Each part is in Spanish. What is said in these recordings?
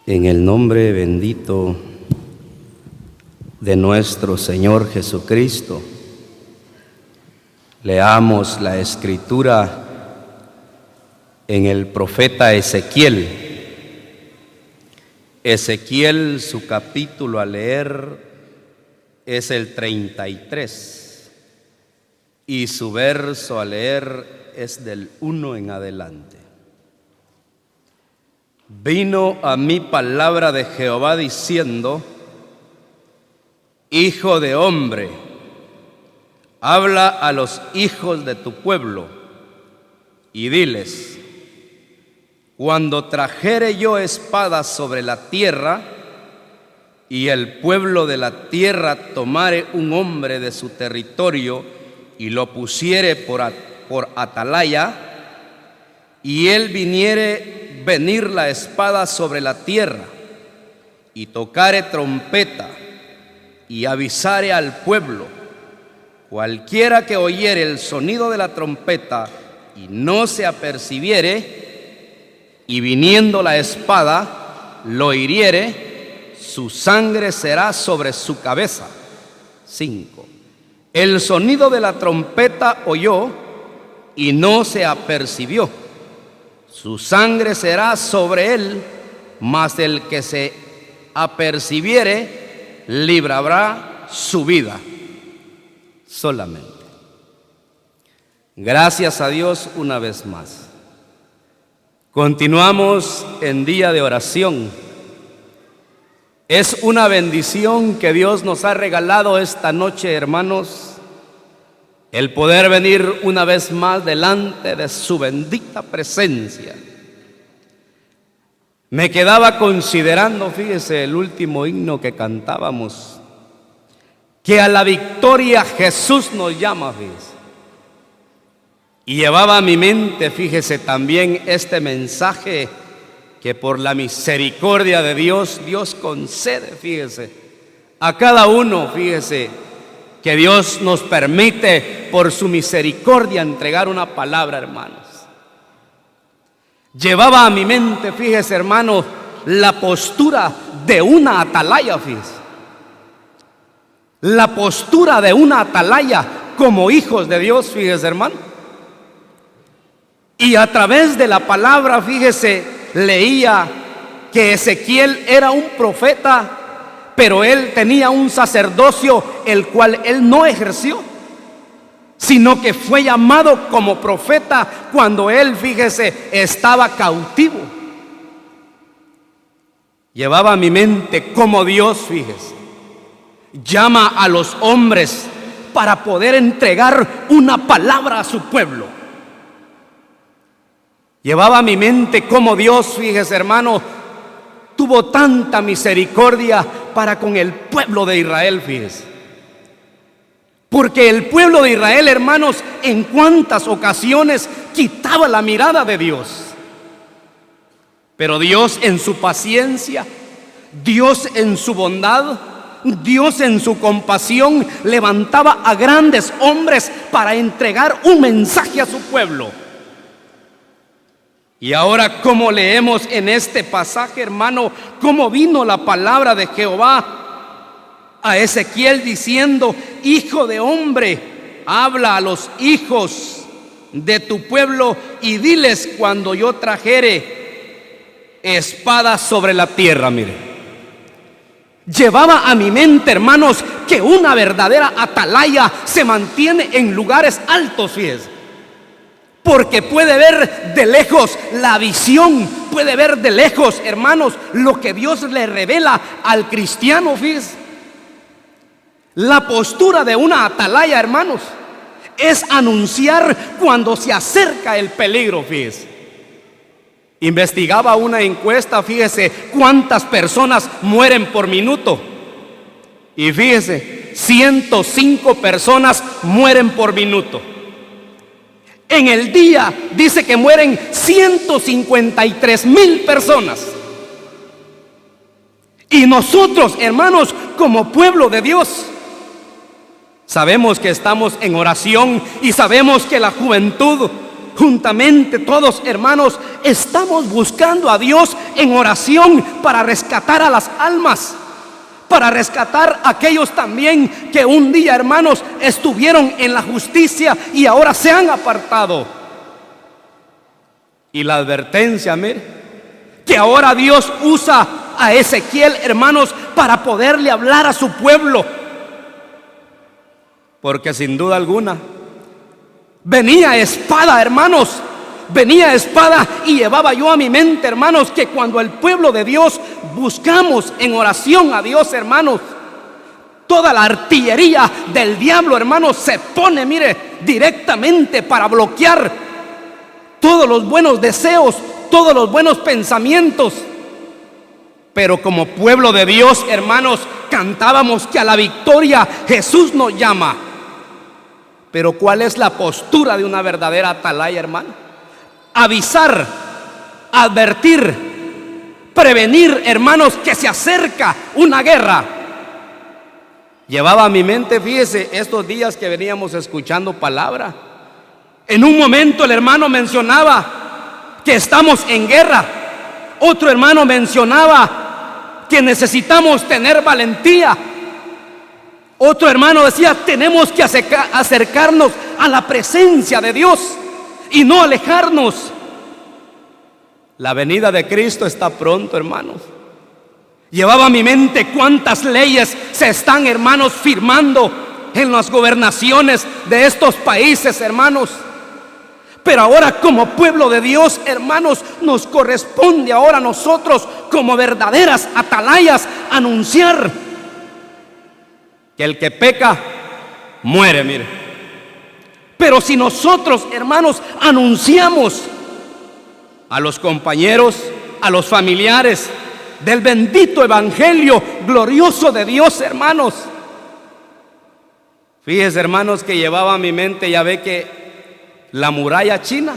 En el nombre bendito de nuestro Señor Jesucristo, leamos la Escritura en el profeta Ezequiel. Ezequiel, su capítulo a leer es el 33 y su verso a leer es del 1 en adelante. Vino a mí palabra de Jehová diciendo: Hijo de hombre, habla a los hijos de tu pueblo y diles: cuando trajere yo espada sobre la tierra, y el pueblo de la tierra tomare un hombre de su territorio y lo pusiere por atalaya, y él viniere venir la espada sobre la tierra, y tocare trompeta, y avisare al pueblo, cualquiera que oyere el sonido de la trompeta y no se apercibiere, y viniendo la espada lo hiriere, su sangre será sobre su cabeza. 5. El sonido de la trompeta oyó y no se apercibió, su sangre será sobre él, mas el que se apercibiere librará su vida. Solamente. Gracias a Dios una vez más. Continuamos en día de oración. Es una bendición que Dios nos ha regalado esta noche, hermanos, el poder venir una vez más delante de su bendita presencia. Me quedaba considerando, fíjese, el último himno que cantábamos, que a la victoria Jesús nos llama, fíjese. Y llevaba a mi mente, fíjese, también este mensaje que por la misericordia de Dios, Dios concede, fíjese, a cada uno, fíjese, que Dios nos permite por su misericordia entregar una palabra, hermanos. Llevaba a mi mente, fíjese, hermano, la postura de una atalaya, fíjese. La postura de una atalaya como hijos de Dios, fíjese, hermano. Y a través de la palabra, fíjese, leía que Ezequiel era un profeta, pero él tenía un sacerdocio el cual él no ejerció, sino que fue llamado como profeta cuando él, fíjese, estaba cautivo. Llevaba a mi mente cómo Dios, fíjese, llama a los hombres para poder entregar una palabra a su pueblo. Llevaba a mi mente cómo Dios, fíjese, hermano, tuvo tanta misericordia para con el pueblo de Israel, fíjese. Porque el pueblo de Israel, hermanos, en cuántas ocasiones quitaba la mirada de Dios. Pero Dios en su paciencia, Dios en su bondad, Dios en su compasión levantaba a grandes hombres para entregar un mensaje a su pueblo. Y ahora, como leemos en este pasaje, hermano, cómo vino la palabra de Jehová a Ezequiel diciendo: Hijo de hombre, habla a los hijos de tu pueblo y diles cuando yo trajere espada sobre la tierra. Mire, llevaba a mi mente, hermanos, que una verdadera atalaya se mantiene en lugares altos, fíjense. Porque puede ver de lejos la visión, puede ver de lejos, hermanos, lo que Dios le revela al cristiano, fíjense. La postura de una atalaya, hermanos, es anunciar cuando se acerca el peligro, fíjense. Investigaba una encuesta, fíjese, cuántas personas mueren por minuto. Y fíjese, 105 personas mueren por minuto. En el día dice que mueren 153,000 personas. Y nosotros, hermanos, como pueblo de Dios, sabemos que estamos en oración y sabemos que la juventud juntamente todos, hermanos, estamos buscando a Dios en oración para rescatar a las almas, para rescatar a aquellos también que un día, hermanos, estuvieron en la justicia y ahora se han apartado. Y la advertencia, mire, que ahora Dios usa a Ezequiel, hermanos, para poderle hablar a su pueblo, porque sin duda alguna venía espada, hermanos, venía espada. Y llevaba yo a mi mente, hermanos, que cuando el pueblo de Dios buscamos en oración a Dios, hermanos, toda la artillería del diablo, hermanos, se pone, mire, directamente para bloquear todos los buenos deseos, todos los buenos pensamientos. Pero como pueblo de Dios, hermanos, cantábamos que a la victoria Jesús nos llama. Pero ¿cuál es la postura de una verdadera atalaya, hermano? Avisar, advertir, prevenir, hermanos, que se acerca una guerra. Llevaba a mi mente, fíjese, estos días que veníamos escuchando palabra. En un momento el hermano mencionaba que estamos en guerra. Otro hermano mencionaba que necesitamos tener valentía. Otro hermano decía, tenemos que acercarnos a la presencia de Dios y no alejarnos. La venida de Cristo está pronto, hermanos. Llevaba a mi mente cuántas leyes se están, hermanos, firmando en las gobernaciones de estos países, hermanos. Pero ahora como pueblo de Dios, hermanos, nos corresponde ahora a nosotros como verdaderas atalayas anunciar que el que peca muere, mire. Pero si nosotros, hermanos, anunciamos a los compañeros, a los familiares del bendito evangelio glorioso de Dios, hermanos. Fíjese, hermanos, que llevaba a mi mente, ya ve que la muralla china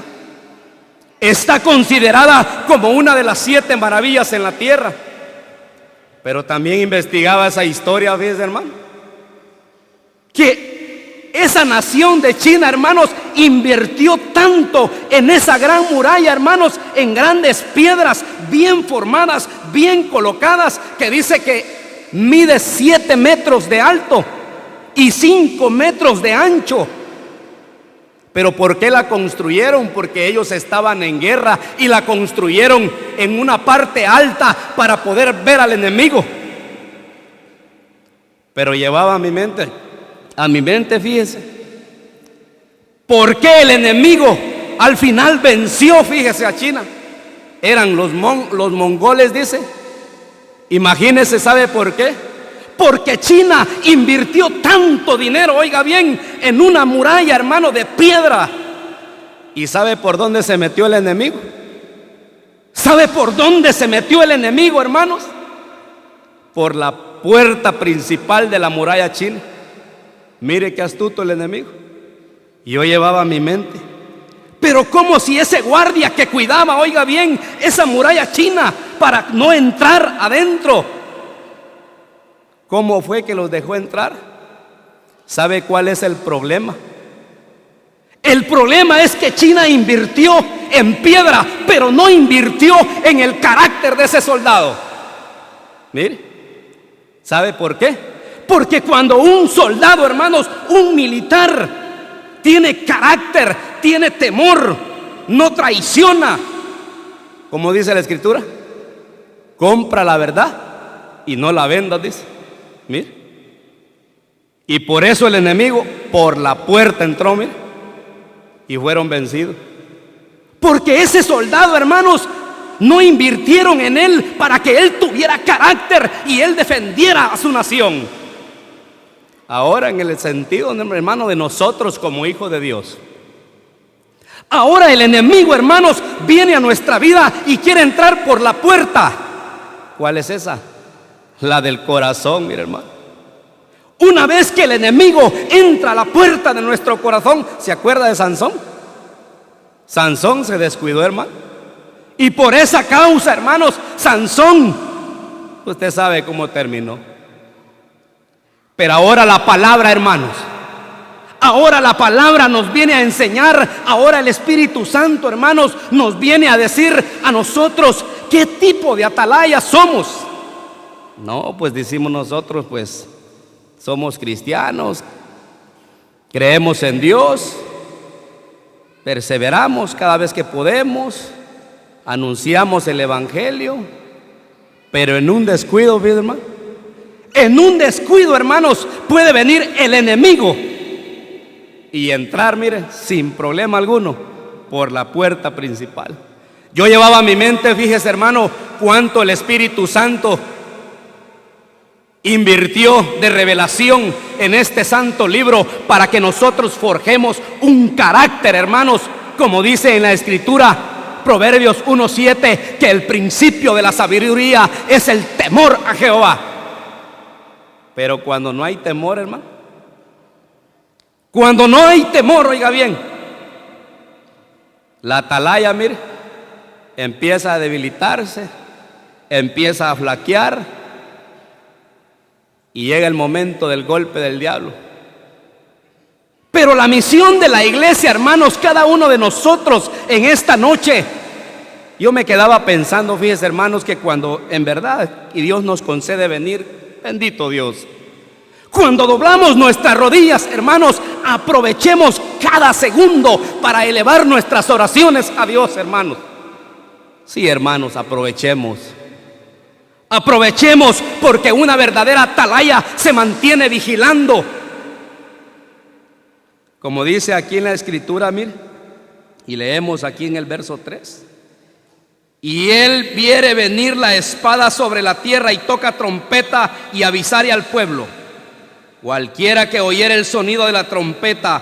está considerada como una de las 7 maravillas en la tierra. Pero también investigaba esa historia, fíjese, hermano, que esa nación de China, hermanos, invirtió tanto en esa gran muralla, hermanos, en grandes piedras bien formadas, bien colocadas, que dice que mide 7 metros de alto y 5 metros de ancho. Pero ¿por qué la construyeron? Porque ellos estaban en guerra y la construyeron en una parte alta para poder ver al enemigo. Pero llevaba a mi mente, fíjese, ¿por qué el enemigo al final venció, fíjese, a China? Eran los mongoles, dice. Imagínese, ¿sabe por qué? Porque China invirtió tanto dinero, oiga bien, en una muralla, hermano, de piedra. ¿Y sabe por dónde se metió el enemigo? ¿Sabe por dónde se metió el enemigo, hermanos? Por la puerta principal de la muralla china. Mire qué astuto el enemigo. Yo llevaba a mi mente, pero como si ese guardia que cuidaba, oiga bien, esa muralla china para no entrar adentro, ¿cómo fue que los dejó entrar? ¿Sabe cuál es el problema? El problema es que China invirtió en piedra, pero no invirtió en el carácter de ese soldado. Mire, ¿sabe por qué? Porque cuando un soldado, hermanos, un militar, tiene carácter, tiene temor, no traiciona, como dice la escritura, compra la verdad y no la vendas, dice. Mire. Y por eso el enemigo por la puerta entró, mire, y fueron vencidos. Porque ese soldado, hermanos, no invirtieron en él para que él tuviera carácter y él defendiera a su nación. Ahora en el sentido, hermano, de nosotros como hijos de Dios. Ahora el enemigo, hermanos, viene a nuestra vida y quiere entrar por la puerta. ¿Cuál es esa? La del corazón, mire, hermano. Una vez que el enemigo entra a la puerta de nuestro corazón, ¿se acuerda de Sansón? Sansón se descuidó, hermano. Y por esa causa, hermanos, Sansón, usted sabe cómo terminó. Pero ahora la palabra, hermanos, Ahora la palabra nos viene a enseñar, ahora el Espíritu Santo, hermanos, nos viene a decir a nosotros qué tipo de atalaya somos. No, pues decimos nosotros, pues somos cristianos, creemos en Dios, perseveramos cada vez que podemos, anunciamos el Evangelio, pero en un descuido, hermano, en un descuido, hermanos, puede venir el enemigo y entrar, mire, sin problema alguno, por la puerta principal. Yo llevaba a mi mente, fíjese, hermano, cuánto el Espíritu Santo invirtió de revelación en este santo libro para que nosotros forjemos un carácter, hermanos, como dice en la Escritura, Proverbios 1:7, que el principio de la sabiduría es el temor a Jehová. Pero cuando no hay temor, hermano, cuando no hay temor, oiga bien, la atalaya, mire, empieza a debilitarse, empieza a flaquear y llega el momento del golpe del diablo. Pero la misión de la iglesia, hermanos, cada uno de nosotros en esta noche, yo me quedaba pensando, fíjense, hermanos, que cuando en verdad y Dios nos concede venir, bendito Dios, cuando doblamos nuestras rodillas, hermanos, aprovechemos cada segundo para elevar nuestras oraciones a Dios, hermanos. Sí, hermanos, aprovechemos. Aprovechemos, porque una verdadera atalaya se mantiene vigilando. Como dice aquí en la Escritura, mire, y leemos aquí en el verso 3. Y él viere venir la espada sobre la tierra y toca trompeta y avisare al pueblo. Cualquiera que oyere el sonido de la trompeta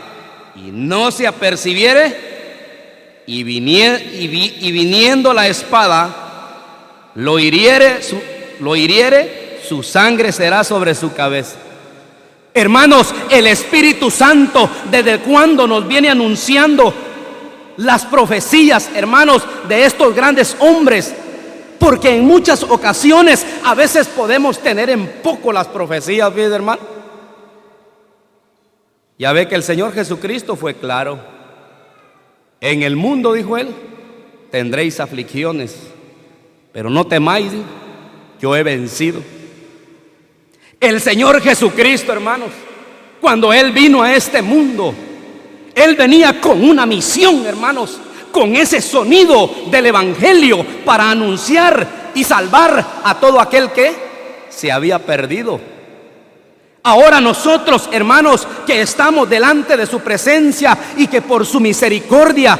y no se apercibiere, y viniendo la espada, lo hiriere, su sangre será sobre su cabeza. Hermanos, el Espíritu Santo, ¿desde cuándo nos viene anunciando las profecías, hermanos, de estos grandes hombres? Porque en muchas ocasiones a veces podemos tener en poco las profecías, ¿ves, hermano? Ya ve que el Señor Jesucristo fue claro. En el mundo, dijo Él, tendréis aflicciones, pero no temáis, yo he vencido. El Señor Jesucristo, hermanos, cuando Él vino a este mundo, Él venía con una misión, hermanos, con ese sonido del Evangelio para anunciar y salvar a todo aquel que se había perdido. Ahora nosotros, hermanos, que estamos delante de su presencia y que por su misericordia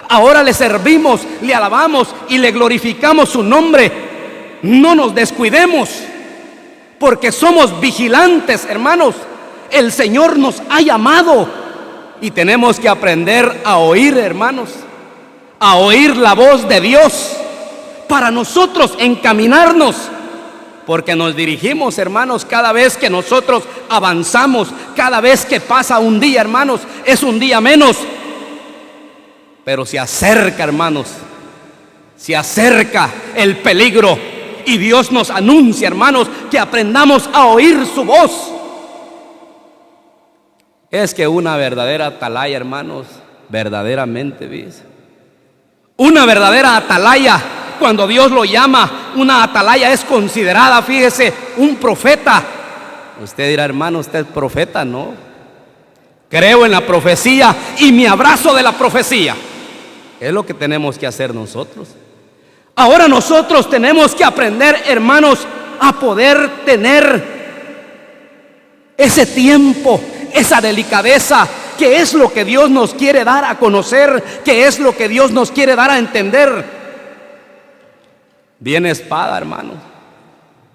ahora le servimos, le alabamos y le glorificamos su nombre, no nos descuidemos, porque somos vigilantes, hermanos. El Señor nos ha llamado y tenemos que aprender a oír, hermanos, a oír la voz de Dios para nosotros encaminarnos. Porque nos dirigimos, hermanos, cada vez que nosotros avanzamos, cada vez que pasa un día, hermanos, es un día menos. Pero se acerca, hermanos, se acerca el peligro y Dios nos anuncia, hermanos, que aprendamos a oír su voz. Es que una verdadera atalaya, hermanos, verdaderamente, ¿ves? Una verdadera atalaya, cuando Dios lo llama, una atalaya es considerada, fíjese, un profeta. Usted dirá, hermano, usted es profeta, ¿no? Creo en la profecía y me abrazo de la profecía. Es lo que tenemos que hacer nosotros. Ahora nosotros tenemos que aprender, hermanos, a poder tener ese tiempo, esa delicadeza, que es lo que Dios nos quiere dar a conocer, que es lo que Dios nos quiere dar a entender. Viene espada, hermano,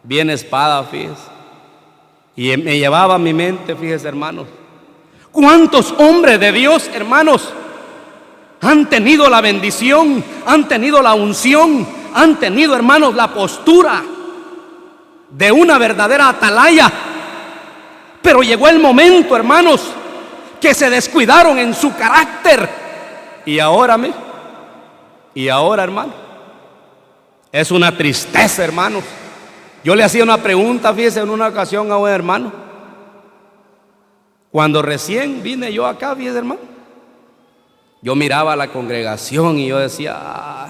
viene espada, fíjese. Y me llevaba a mi mente, fíjese, hermanos, cuántos hombres de Dios, hermanos, han tenido la bendición, han tenido la unción, han tenido, hermanos, la postura de una verdadera atalaya. Pero llegó el momento, hermanos, que se descuidaron en su carácter. Y ahora, hermano, es una tristeza, hermanos. Yo le hacía una pregunta, fíjese, en una ocasión a un hermano. Cuando recién vine yo acá, fíjese, hermano, yo miraba a la congregación y yo decía,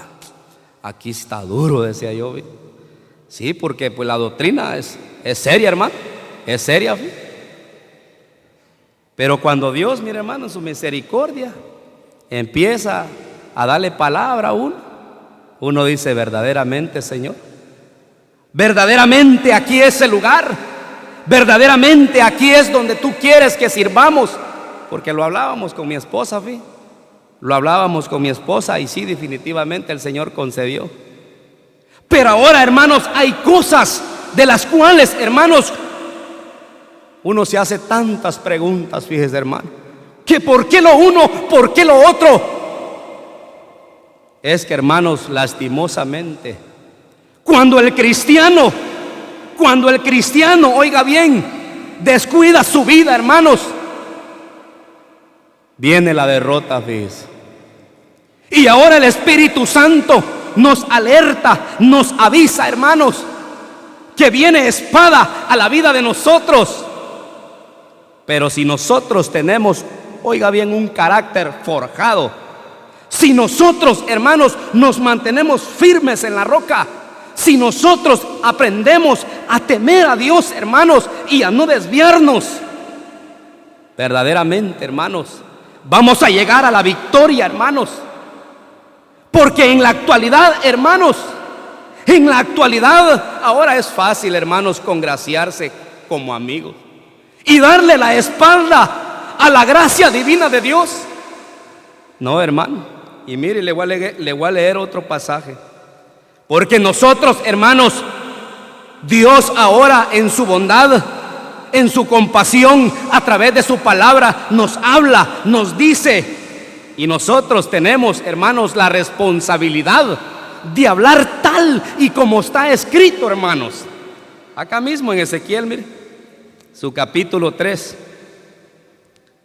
aquí está duro, decía yo. Sí, porque pues la doctrina es seria, hermano, es seria. Pero cuando Dios, mire, hermano, en su misericordia empieza a darle palabra a uno dice, verdaderamente, Señor, verdaderamente aquí es el lugar, verdaderamente aquí es donde tú quieres que sirvamos. Porque lo hablábamos con mi esposa, lo hablábamos con mi esposa, y sí, definitivamente el Señor concedió. Pero ahora, hermanos, hay cosas de las cuales, hermanos, uno se hace tantas preguntas, fíjese, hermano, que por qué lo uno, por qué lo otro. Es que, hermanos, lastimosamente, cuando el cristiano, oiga bien, descuida su vida, hermanos, viene la derrota, fíjese. Y ahora el Espíritu Santo nos alerta, nos avisa, hermanos, que viene espada a la vida de nosotros. Pero si nosotros tenemos, oiga bien, un carácter forjado, si nosotros, hermanos, nos mantenemos firmes en la roca, si nosotros aprendemos a temer a Dios, hermanos, y a no desviarnos, verdaderamente, hermanos, vamos a llegar a la victoria, hermanos. Porque en la actualidad, hermanos, en la actualidad ahora es fácil, hermanos, congraciarse como amigos y darle la espalda a la gracia divina de Dios. No, hermano. Y mire, le voy a leer otro pasaje. Porque nosotros, hermanos, Dios ahora en su bondad, en su compasión, a través de su palabra, nos habla, nos dice. Y nosotros tenemos, hermanos, la responsabilidad de hablar tal y como está escrito, hermanos. Acá mismo en Ezequiel, mire, su capítulo 3,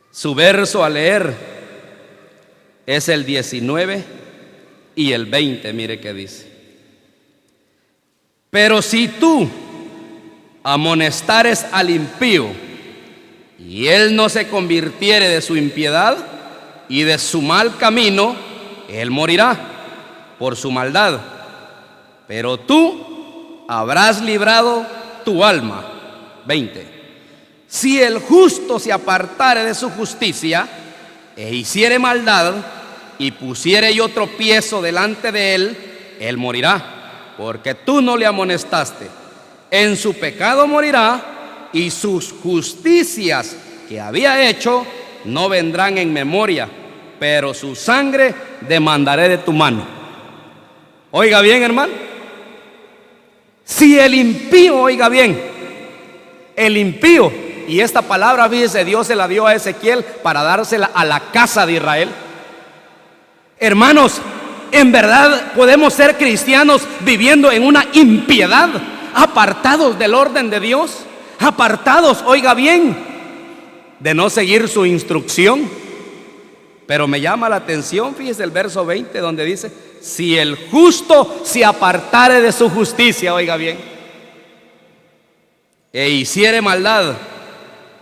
su verso a leer es el 19 y el 20, mire qué dice. Pero si tú amonestares al impío y él no se convirtiere de su impiedad y de su mal camino, él morirá por su maldad, pero tú habrás librado tu alma. 20. Si el justo se apartare de su justicia e hiciere maldad y pusiere yo tropiezo delante de él, él morirá, porque tú no le amonestaste. En su pecado morirá, y sus justicias que había hecho no vendrán en memoria, pero su sangre demandaré de tu mano. Oiga bien, hermano, si el impío, oiga bien, el impío, y esta palabra, fíjese, Dios se la dio a Ezequiel para dársela a la casa de Israel. Hermanos, en verdad podemos ser cristianos viviendo en una impiedad, apartados del orden de Dios, apartados, oiga bien, de no seguir su instrucción. Pero me llama la atención, fíjese el verso 20, donde dice: si el justo se apartare de su justicia, oiga bien, e hiciere maldad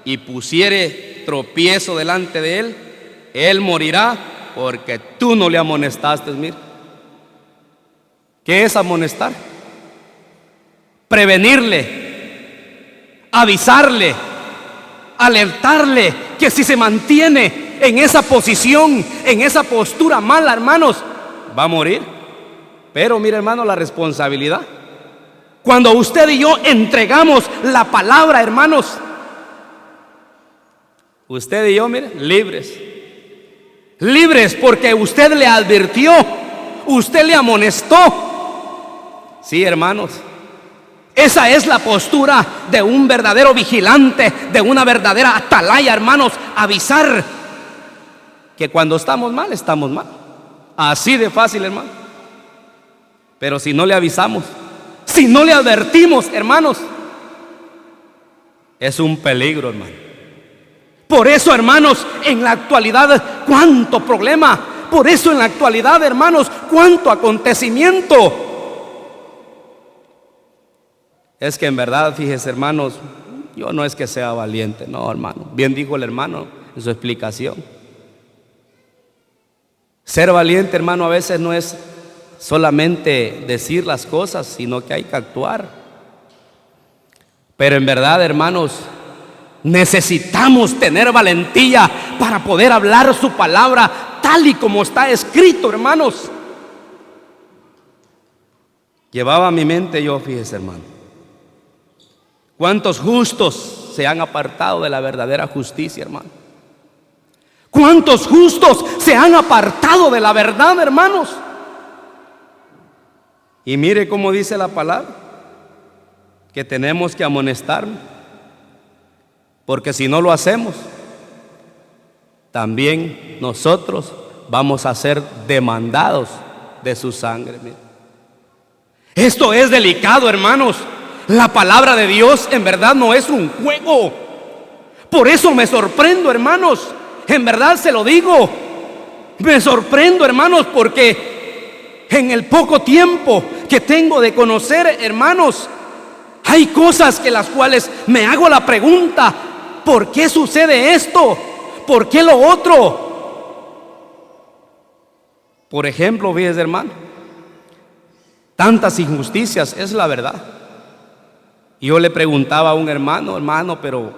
y pusiere tropiezo delante de él, él morirá, porque tú no le amonestaste. Mira, ¿qué es amonestar? Prevenirle, avisarle, alertarle que si se mantiene en esa posición, en esa postura mala, hermanos, va a morir. Pero mire, hermano, la responsabilidad, cuando usted y yo entregamos la palabra, hermanos, usted y yo, mire, libres, porque usted le advirtió, usted le amonestó. Sí, hermanos, esa es la postura de un verdadero vigilante, de una verdadera atalaya, hermanos, avisar que cuando estamos mal, estamos mal. Así de fácil, hermano. Pero si no le avisamos, si no le advertimos, hermanos, es un peligro, hermano. Por eso, hermanos, en la actualidad, cuánto problema. Por eso en la actualidad, hermanos, cuánto acontecimiento. Es que en verdad, fíjese, hermanos, Yo no es que sea valiente, no, hermano. Bien dijo el hermano en su explicación. Ser valiente, hermano, a veces no es solamente decir las cosas, sino que hay que actuar. Pero en verdad, hermanos, necesitamos tener valentía para poder hablar su palabra tal y como está escrito, hermanos. Llevaba a mi mente yo, fíjese, hermano, cuántos justos se han apartado de la verdadera justicia, hermano. Cuántos justos se han apartado de la verdad, hermanos. Y mire cómo dice la palabra, que tenemos que amonestarnos, porque si no lo hacemos, también nosotros vamos a ser demandados de su sangre. Mire. Esto es delicado, hermanos. La palabra de Dios en verdad no es un juego. Por eso me sorprendo, hermanos. En verdad se lo digo. Me sorprendo, hermanos, porque en el poco tiempo que tengo de conocer, hermanos, hay cosas que las cuales me hago la pregunta: ¿por qué sucede esto? ¿Por qué lo otro? Por ejemplo, fíjese, hermano, tantas injusticias, es la verdad. Y yo le preguntaba a un hermano, pero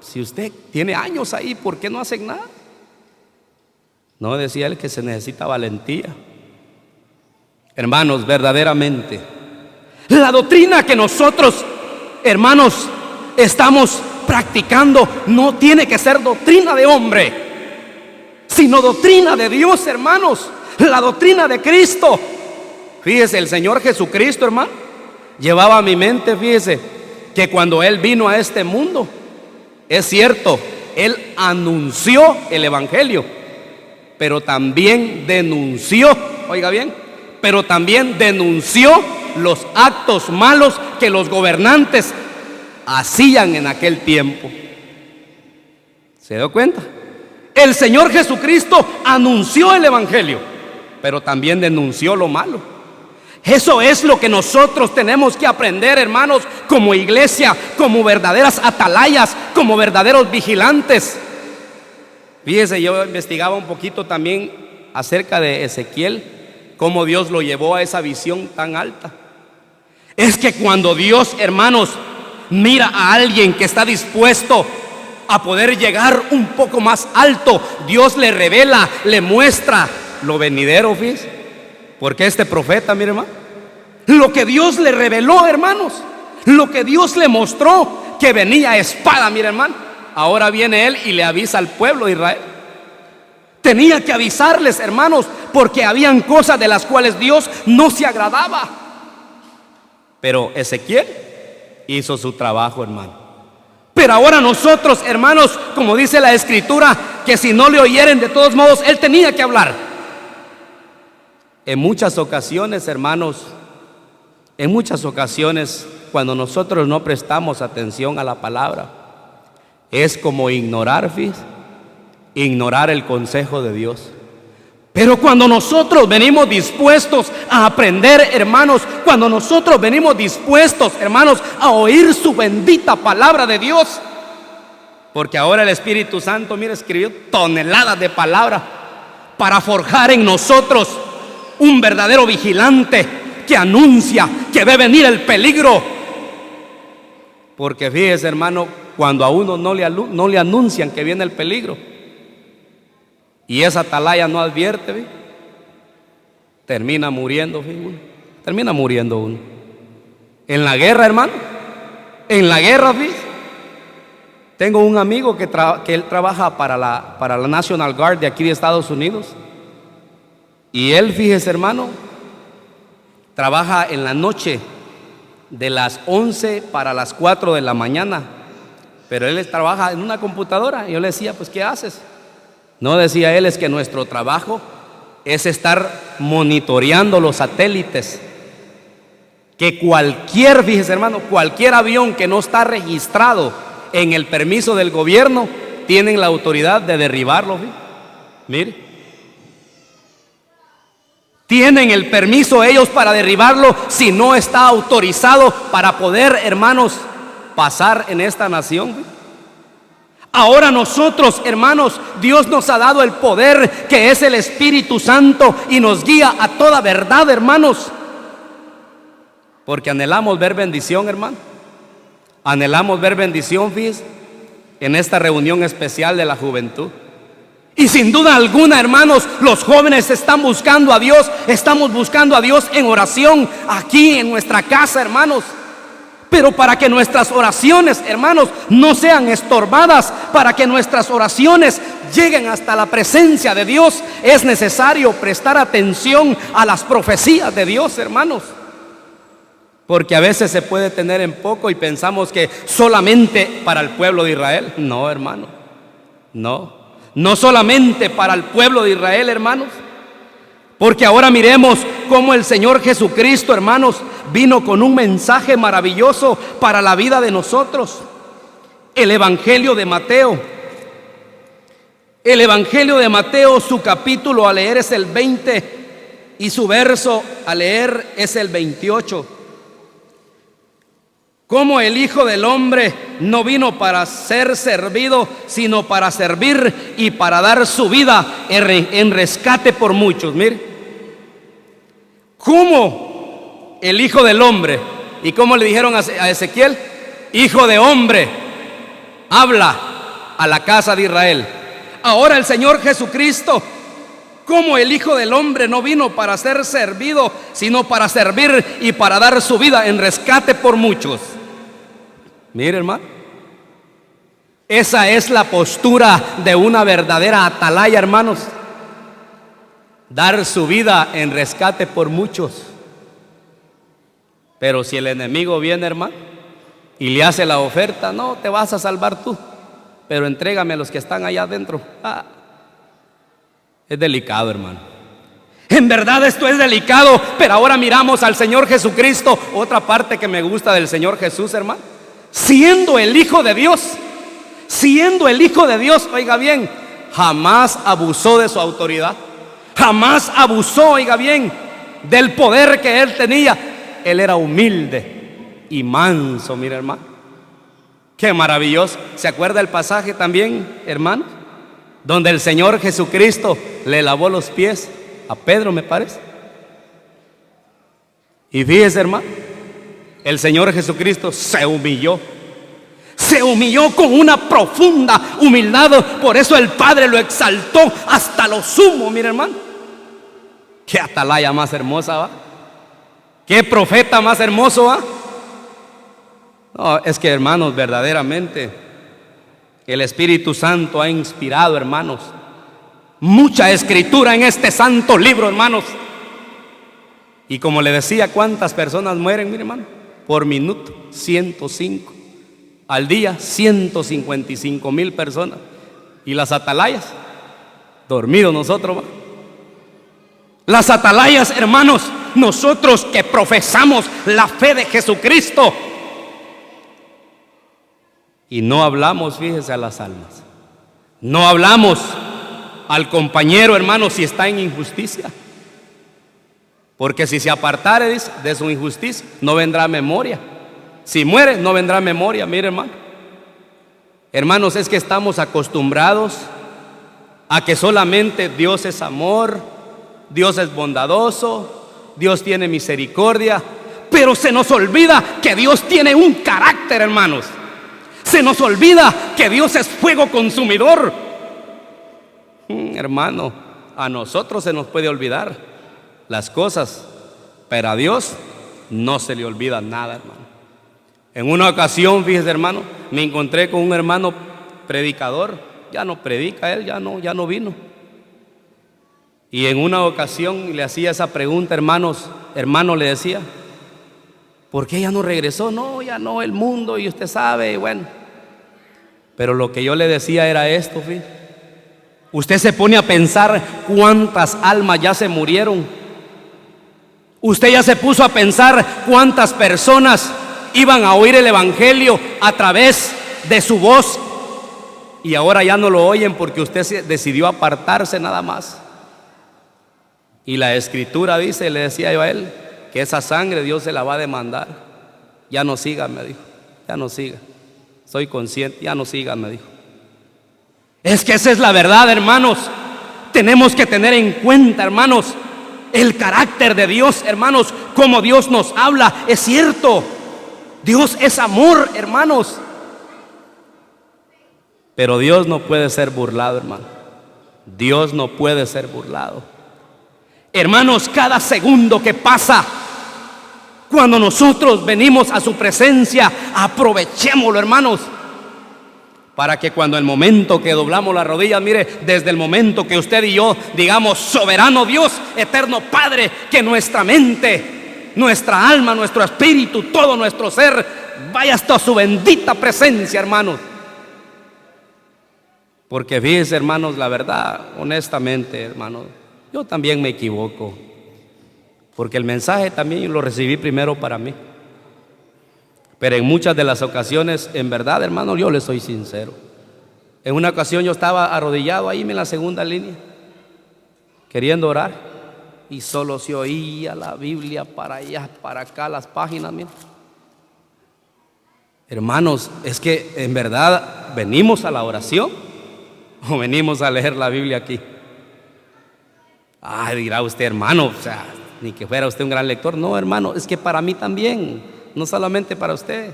si usted tiene años ahí, ¿por qué no hacen nada? No, decía él, que se necesita valentía. Hermanos, verdaderamente, la doctrina que nosotros, hermanos, estamos practicando no tiene que ser doctrina de hombre, sino doctrina de Dios, hermanos. La doctrina de Cristo. Fíjese, el Señor Jesucristo, hermano, llevaba a mi mente, fíjese, que cuando Él vino a este mundo, es cierto, Él anunció el Evangelio, pero también denunció, oiga bien, pero también denunció los actos malos que los gobernantes hacían en aquel tiempo. ¿Se dio cuenta? El Señor Jesucristo anunció el Evangelio, pero también denunció lo malo. Eso es lo que nosotros tenemos que aprender, hermanos, como iglesia, como verdaderas atalayas, como verdaderos vigilantes. Fíjese, yo investigaba un poquito también acerca de Ezequiel, cómo Dios lo llevó a esa visión tan alta. Es que cuando Dios, hermanos, mira a alguien que está dispuesto a poder llegar un poco más alto, Dios le revela, le muestra lo venidero, fíjese. Porque este profeta, mire, hermano, lo que Dios le reveló, hermanos, lo que Dios le mostró, que venía espada, mire, hermano, ahora viene él y le avisa al pueblo de Israel. Tenía que avisarles, hermanos, porque habían cosas de las cuales Dios no se agradaba. Pero Ezequiel hizo su trabajo, hermano. Pero ahora nosotros, hermanos, como dice la Escritura, que si no le oyeren, de todos modos, él tenía que hablar. En muchas ocasiones, hermanos, en muchas ocasiones, cuando nosotros no prestamos atención a la palabra, es como ignorar el consejo de Dios. Pero cuando nosotros venimos dispuestos a aprender, hermanos, cuando nosotros venimos dispuestos, hermanos, a oír su bendita palabra de Dios, porque ahora el Espíritu Santo, mire, escribió toneladas de palabra para forjar en nosotros un verdadero vigilante que anuncia que ve venir el peligro. Porque fíjese, hermano, cuando a uno no le anuncian que viene el peligro y esa atalaya no advierte, ¿ve? Termina muriendo, termina muriendo uno. En la guerra, hermano, en la guerra, fíjese. Tengo un amigo que él trabaja para la National Guard de aquí de Estados Unidos. Y él, fíjese, hermano, trabaja en la noche de las 11 para las 4 de la mañana. Pero él trabaja en una computadora. Y yo le decía, pues, ¿qué haces? No, decía él, es que nuestro trabajo es estar monitoreando los satélites. Que fíjese, hermano, cualquier avión que no está registrado en el permiso del gobierno, tienen la autoridad de derribarlo. Mire. Tienen el permiso ellos para derribarlo si no está autorizado para poder, hermanos, pasar en esta nación. Ahora nosotros, hermanos, Dios nos ha dado el poder que es el Espíritu Santo y nos guía a toda verdad, hermanos. Porque anhelamos ver bendición, hermano. Anhelamos ver bendición, fíjense, en esta reunión especial de la juventud. Y sin duda alguna, hermanos, los jóvenes están buscando a Dios. Estamos buscando a Dios en oración aquí en nuestra casa, hermanos. Pero para que nuestras oraciones, hermanos, no sean estorbadas, para que nuestras oraciones lleguen hasta la presencia de Dios, es necesario prestar atención a las profecías de Dios, hermanos. Porque a veces se puede tener en poco y pensamos que solamente para el pueblo de Israel. No, hermano, no solamente para el pueblo de Israel, hermanos. Porque ahora miremos cómo el Señor Jesucristo, hermanos, vino con un mensaje maravilloso para la vida de nosotros. El Evangelio de Mateo. El Evangelio de Mateo, su capítulo a leer es el 20 y su verso a leer es el 28. Como el Hijo del Hombre no vino para ser servido, sino para servir y para dar su vida en rescate por muchos. Mire, como el Hijo del Hombre, y como le dijeron a Ezequiel, Hijo de hombre, habla a la casa de Israel. Ahora el Señor Jesucristo, como el Hijo del Hombre no vino para ser servido, sino para servir y para dar su vida en rescate por muchos. Mire, hermano, esa es la postura de una verdadera atalaya, hermanos. Dar su vida en rescate por muchos. Pero si el enemigo viene, hermano, y le hace la oferta, no, te vas a salvar tú, pero entrégame a los que están allá adentro. Es delicado, hermano. En verdad esto es delicado. Pero ahora miramos al Señor Jesucristo. Otra parte que me gusta del Señor Jesús, hermano, siendo el Hijo de Dios, oiga bien, jamás abusó de su autoridad. Jamás abusó, oiga bien, del poder que él tenía. Él era humilde y manso, mira, hermano. Qué maravilloso. ¿Se acuerda el pasaje también, hermano? Donde el Señor Jesucristo le lavó los pies a Pedro, me parece. Y fíjese, hermano, el Señor Jesucristo se humilló con una profunda humildad. Por eso el Padre lo exaltó hasta lo sumo, mire, hermano. Qué atalaya más hermosa, ¿va? Qué profeta más hermoso, ¿va? No, es que, hermanos, verdaderamente el Espíritu Santo ha inspirado, hermanos, mucha escritura en este santo libro, hermanos. Y como le decía, ¿cuántas personas mueren, mire, hermano? Por minuto, 105. Al día, 155,000 personas. Y las atalayas, dormidos nosotros, ¿va? Las atalayas, hermanos, nosotros que profesamos la fe de Jesucristo y no hablamos, fíjese, a las almas. No hablamos al compañero, hermano, si está en injusticia. Porque si se apartare de su injusticia, no vendrá memoria. Si muere, no vendrá memoria. Mire, hermano. Hermanos, es que estamos acostumbrados a que solamente Dios es amor, Dios es bondadoso, Dios tiene misericordia. Pero se nos olvida que Dios tiene un carácter, hermanos. Se nos olvida que Dios es fuego consumidor. Hermano, a nosotros se nos puede olvidar las cosas, pero a Dios no se le olvida nada, hermano. En una ocasión, fíjese, hermano, me encontré con un hermano predicador. Ya no predica él, ya no vino. Y en una ocasión le hacía esa pregunta, hermano, le decía, ¿por qué ya no regresó? No, ya no, el mundo, y usted sabe, bueno. Pero lo que yo le decía era esto, fíjate. Usted se pone a pensar cuántas almas ya se murieron. Usted ya se puso a pensar cuántas personas iban a oír el Evangelio a través de su voz y ahora ya no lo oyen porque usted decidió apartarse nada más. Y la Escritura dice, le decía yo a él, que esa sangre Dios se la va a demandar. Ya no siga, me dijo, ya no siga. Soy consciente, ya no sigan, me dijo. Es que esa es la verdad, hermanos. Tenemos que tener en cuenta, hermanos, el carácter de Dios, hermanos, como Dios nos habla. Es cierto, Dios es amor, hermanos. Pero Dios no puede ser burlado, hermano. Dios no puede ser burlado. Hermanos, cada segundo que pasa, cuando nosotros venimos a su presencia, aprovechémoslo, hermanos, para que cuando el momento que doblamos las rodillas, mire, desde el momento que usted y yo digamos: soberano Dios, eterno Padre, que nuestra mente, nuestra alma, nuestro espíritu, todo nuestro ser vaya hasta su bendita presencia, hermanos. Porque fíjense, hermanos, la verdad, honestamente, hermanos, yo también me equivoco, porque el mensaje también lo recibí primero para mí. Pero en muchas de las ocasiones, en verdad, hermano, yo le soy sincero. En una ocasión yo estaba arrodillado ahí en la segunda línea, queriendo orar, y solo se oía la Biblia para allá, para acá, las páginas, miren. Hermanos, es que en verdad venimos a la oración o venimos a leer la Biblia aquí. Ay, dirá usted, hermano, o sea, ni que fuera usted un gran lector. No, hermano, es que para mí también, no solamente para usted.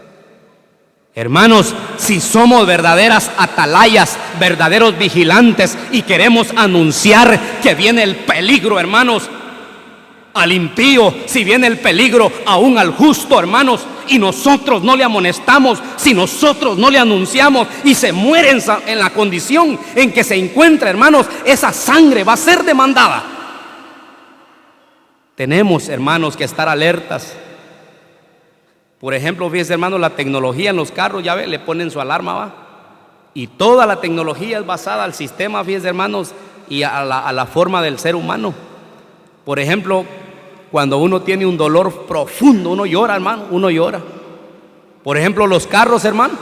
Hermanos, si somos verdaderas atalayas, verdaderos vigilantes, y queremos anunciar que viene el peligro, hermanos, al impío, si viene el peligro aún al justo, hermanos, y nosotros no le amonestamos, si nosotros no le anunciamos y se muere en la condición en que se encuentra, hermanos, esa sangre va a ser demandada. Tenemos, hermanos, que estar alertas. Por ejemplo, fíjense, hermanos, la tecnología en los carros, ya ve, le ponen su alarma, va. Y toda la tecnología es basada al sistema, fíjense, hermanos, y a la forma del ser humano. Por ejemplo, cuando uno tiene un dolor profundo, uno llora, hermano, uno llora. Por ejemplo, los carros, hermano,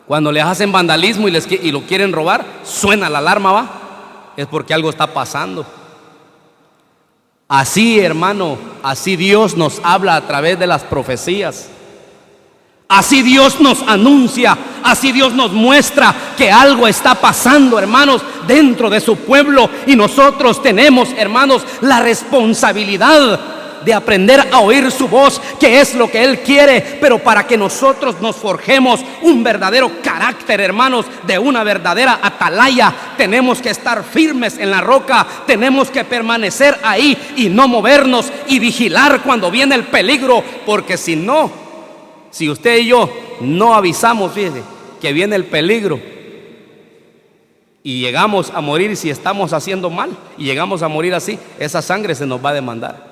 cuando les hacen vandalismo y lo quieren robar, suena la alarma, va. Es porque algo está pasando. Así, hermano, así Dios nos habla a través de las profecías. Así Dios nos anuncia, así Dios nos muestra que algo está pasando, hermanos, dentro de su pueblo. Y nosotros tenemos, hermanos, la responsabilidad de aprender a oír su voz, que es lo que Él quiere. Pero para que nosotros nos forjemos un verdadero carácter, hermanos, de una verdadera atalaya, tenemos que estar firmes en la roca, tenemos que permanecer ahí y no movernos y vigilar cuando viene el peligro. Porque si no, si usted y yo no avisamos, fíjese, que viene el peligro y llegamos a morir, si estamos haciendo mal y llegamos a morir así, esa sangre se nos va a demandar.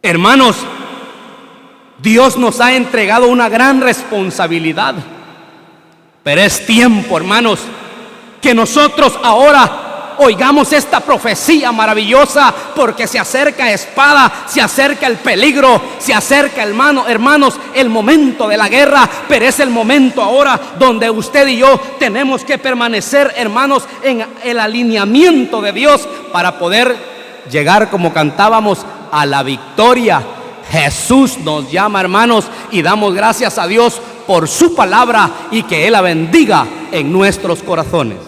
Hermanos, Dios nos ha entregado una gran responsabilidad, pero es tiempo, hermanos, que nosotros ahora oigamos esta profecía maravillosa, porque se acerca espada, se acerca el peligro, se acerca, hermanos, el momento de la guerra. Pero es el momento ahora donde usted y yo tenemos que permanecer, hermanos, en el alineamiento de Dios para poder llegar, como cantábamos, a la victoria. Jesús nos llama, hermanos, y damos gracias a Dios por su palabra y que Él la bendiga en nuestros corazones.